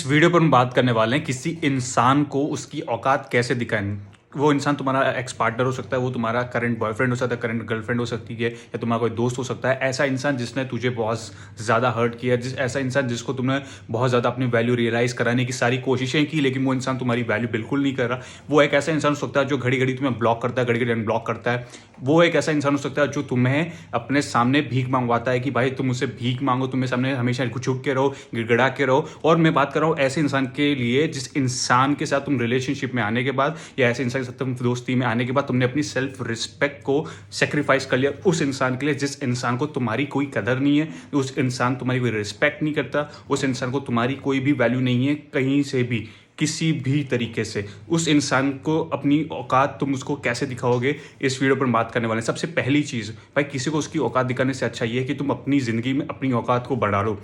इस वीडियो पर हम बात करने वाले हैं किसी इंसान को उसकी औकात कैसे दिखाएं। वो इंसान तुम्हारा एक्स पार्टनर हो सकता है, वो तुम्हारा करंट बॉयफ्रेंड हो सकता है, करंट गर्लफ्रेंड हो सकती है, या तुम्हारा कोई दोस्त हो सकता है। ऐसा इंसान जिसने तुझे बहुत ज़्यादा हर्ट किया, ऐसा इंसान जिसको तुमने बहुत ज़्यादा अपनी वैल्यू रियलाइज़ कराने की सारी कोशिशें की, लेकिन वो इंसान तुम्हारी वैल्यू बिल्कुल नहीं कर रहा। वो एक ऐसा इंसान हो सकता है जो घड़ी घड़ी तुम्हें ब्लॉक करता है, घड़ी घड़ी अनब्लॉक करता है। वो एक ऐसा इंसान हो सकता है जो तुम्हें अपने सामने भीख मंगवाता है कि भाई तुम मुझसे भीख मांगो, तुम्हें सामने हमेशा झुक के रहो, गिड़गिड़ा के रहो। और मैं बात कर रहा हूँ ऐसे इंसान के लिए जिस इंसान के साथ तुम रिलेशनशिप में आने के बाद, या ऐसे इंसान के साथ तुम दोस्ती में आने के बाद तुमने अपनी सेल्फ रिस्पेक्ट को सेक्रीफाइस कर लिया उस इंसान के लिए, जिस इंसान को तुम्हारी कोई कदर नहीं है, उस इंसान तुम्हारी कोई रिस्पेक्ट नहीं करता, उस इंसान को तुम्हारी कोई भी वैल्यू नहीं है कहीं से भी, किसी भी तरीके से। उस इंसान को अपनी औकात तुम उसको कैसे दिखाओगे, इस वीडियो पर बात करने वाले हैं। सबसे पहली चीज़ भाई, किसी को उसकी औकात दिखाने से अच्छा ये है कि तुम अपनी ज़िंदगी में अपनी औकात को बढ़ा लो।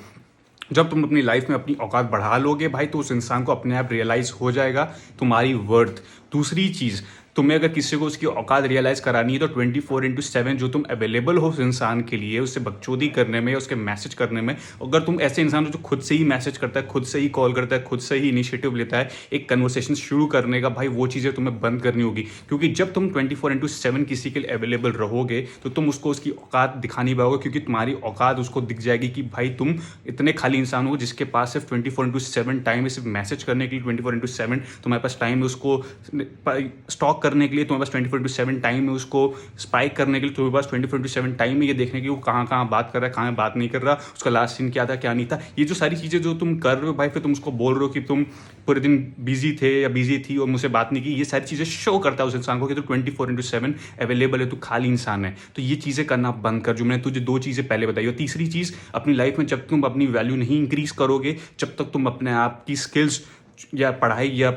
जब तुम अपनी लाइफ में अपनी औकात बढ़ा लोगे भाई, तो उस इंसान को अपने आप रियलाइज़ हो जाएगा तुम्हारी वर्थ। दूसरी चीज़, तुम्हें अगर किसी को उसकी औकात रियलाइज़ करानी है तो 24/7 जो तुम अवेलेबल हो उस इंसान के लिए, उससे बकचोदी करने में, उसके मैसेज करने में। अगर तुम ऐसे इंसान हो जो खुद से ही मैसेज करता है, खुद से ही कॉल करता है, खुद से ही इनिशिएटिव लेता है एक कन्वर्सेशन शुरू करने का, भाई वो चीज़ें तुम्हें बंद करनी होगी। क्योंकि जब तुम 24/7 किसी के लिए अवेलेबल रहोगे तो तुम उसको उसकी औकात दिखा नहीं पाओगे, क्योंकि तुम्हारी औकात उसको दिख जाएगी कि भाई तुम इतने खाली इंसान हो जिसके पास सिर्फ 24/7 टाइम है, सिर्फ मैसेज करने के लिए 24/7 तुम्हारे पास टाइम है, उसको स्टॉक करने के लिए तुम्हारे पास 24/7 टाइम है, उसको स्पाइक करने के लिए तुम्हारे पास 24/7 टाइम है, ये देखने के लिए वो कहाँ कहाँ बात कर रहा है, कहाँ बात नहीं कर रहा, उसका लास्ट सीन क्या था क्या नहीं था। ये जो सारी चीज़ें जो तुम कर रहे हो भाई, फिर तुम उसको बोल रहे हो कि तुम पूरे दिन बिजी थे या बिजी थी और मुझसे बात नहीं की, ये सारी चीज़ें शो करता है उस इंसान को कि तू 24/7 अवेलेबल है, तू खाली इंसान है। तो ये चीज़ें करना बंद कर, जो मैंने तुझे दो चीज़ें पहले बताई। और तीसरी चीज़, अपनी लाइफ में जब तुम अपनी वैल्यू नहीं इंक्रीज करोगे, जब तक तुम अपने आप की स्किल्स या पढ़ाई या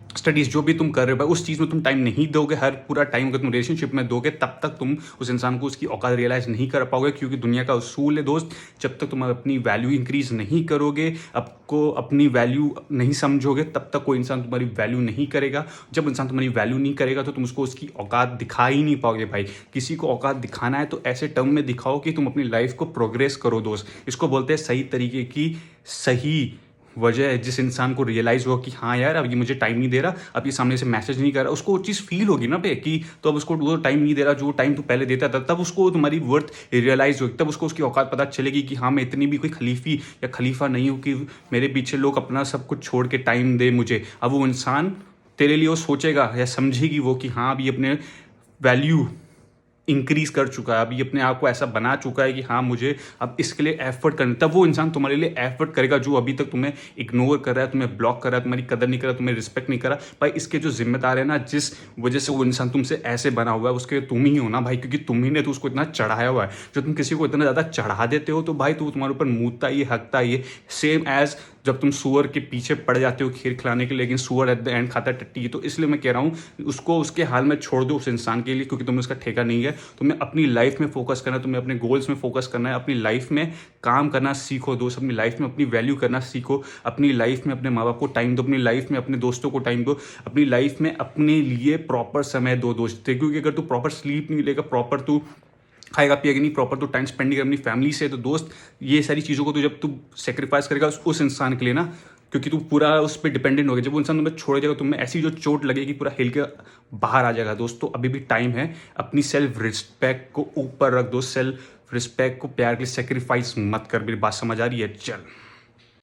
स्टडीज़ जो भी तुम कर रहे हो भाई, उस चीज़ में तुम टाइम नहीं दोगे, हर पूरा टाइम अगर तुम रिलेशनशिप में दोगे, तब तक तुम उस इंसान को उसकी औकात रियलाइज़ नहीं कर पाओगे। क्योंकि दुनिया का उसूल है दोस्त, जब तक तुम अपनी वैल्यू इंक्रीज नहीं करोगे, आपको अपनी वैल्यू नहीं समझोगे, तब तक कोई इंसान तुम्हारी वैल्यू नहीं करेगा। जब इंसान तुम्हारी वैल्यू नहीं करेगा तो तुम उसको उसकी औकात दिखा ही नहीं पाओगे भाई। किसी को औकात दिखाना है तो ऐसे टर्म में दिखाओ कि तुम अपनी लाइफ को प्रोग्रेस करो दोस्त। इसको बोलते हैं सही तरीके की सही वजह है। जिस इंसान को रियलाइज़ हुआ कि हाँ यार, अब ये मुझे टाइम नहीं दे रहा, अब ये सामने से मैसेज नहीं कर रहा, उसको वो चीज़ फील होगी ना पे कि तो अब उसको वो टाइम नहीं दे रहा जो टाइम तू पहले देता था, तब उसको तुम्हारी वर्थ रियलाइज़ होगी, तब उसको उसकी औकात पता चलेगी कि हाँ मैं इतनी भी कोई खलीफी या खलीफा नहीं हूँ कि मेरे पीछे लोग अपना सब कुछ छोड़ के टाइम दे मुझे। अब वो इंसान तेरे लिए वो सोचेगा या समझेगी वो कि हाँ, अब ये अपने वैल्यू इंक्रीज कर चुका है, अभी अपने आप को ऐसा बना चुका है कि हाँ मुझे अब इसके लिए एफर्ट करना, तब वो इंसान तुम्हारे लिए एफर्ट करेगा जो अभी तक तुम्हें इग्नोर कर रहा है, तुम्हें ब्लॉक कर रहा है, तुम्हारी कदर नहीं कर रहा, तुम्हें रिस्पेक्ट नहीं कर रहा भाई। इसके जो जिम्मेदार है ना, जिस वजह से वो इंसान तुमसे ऐसे बना हुआ है, उसके तुम ही हो ना भाई, क्योंकि तुम ही ने तो उसको इतना चढ़ाया हुआ है। जो तुम किसी को इतना ज़्यादा चढ़ा देते हो तो भाई तो तुम्हारे ऊपर मुँहता ही हकता ही, सेम एज जब तुम सुअर के पीछे पड़ जाते हो खीर खिलाने के लिए, लेकिन सुअर एट द एंड खाता टट्टी है। तो इसलिए मैं कह रहा हूँ उसको उसके हाल में छोड़ दो उस इंसान के लिए, क्योंकि तुम्हें उसका ठेका नहीं है। तुम्हें अपनी लाइफ में फोकस करना है, तुम्हें अपने गोल्स में फोकस करना है, अपनी लाइफ में काम करना सीखो दोस्त, अपनी लाइफ में अपनी वैल्यू करना सीखो, अपनी लाइफ में अपने माँ बाप को टाइम दो, अपनी लाइफ में अपने दोस्तों को टाइम दो, अपनी लाइफ में अपने लिए प्रॉपर समय दो दोस्त। क्योंकि अगर तू प्रॉपर स्लीप नहीं लेगा, प्रॉपर तू खाएगा पिएगा नहीं, प्रॉपर तो टाइम स्पेंड नहीं कर अपनी फैमिली से, तो दोस्त ये सारी चीज़ों को तो जब तू सेक्रीफाइस करेगा उस इंसान के लिए ना, क्योंकि तू पूरा उस पर डिपेंडेंट हो गया, जब वो इंसान तुम्हें छोड़ जाएगा, तुम्हें ऐसी जो चोट लगेगी पूरा हिल के बाहर आ जाएगा दोस्त। तो अभी भी टाइम है, अपनी सेल्फ रिस्पेक्ट को ऊपर रख दो, सेल्फ रिस्पेक्ट को प्यार के लिए सेक्रीफाइस मत कर। मेरी बात समझ आ रही है? चल।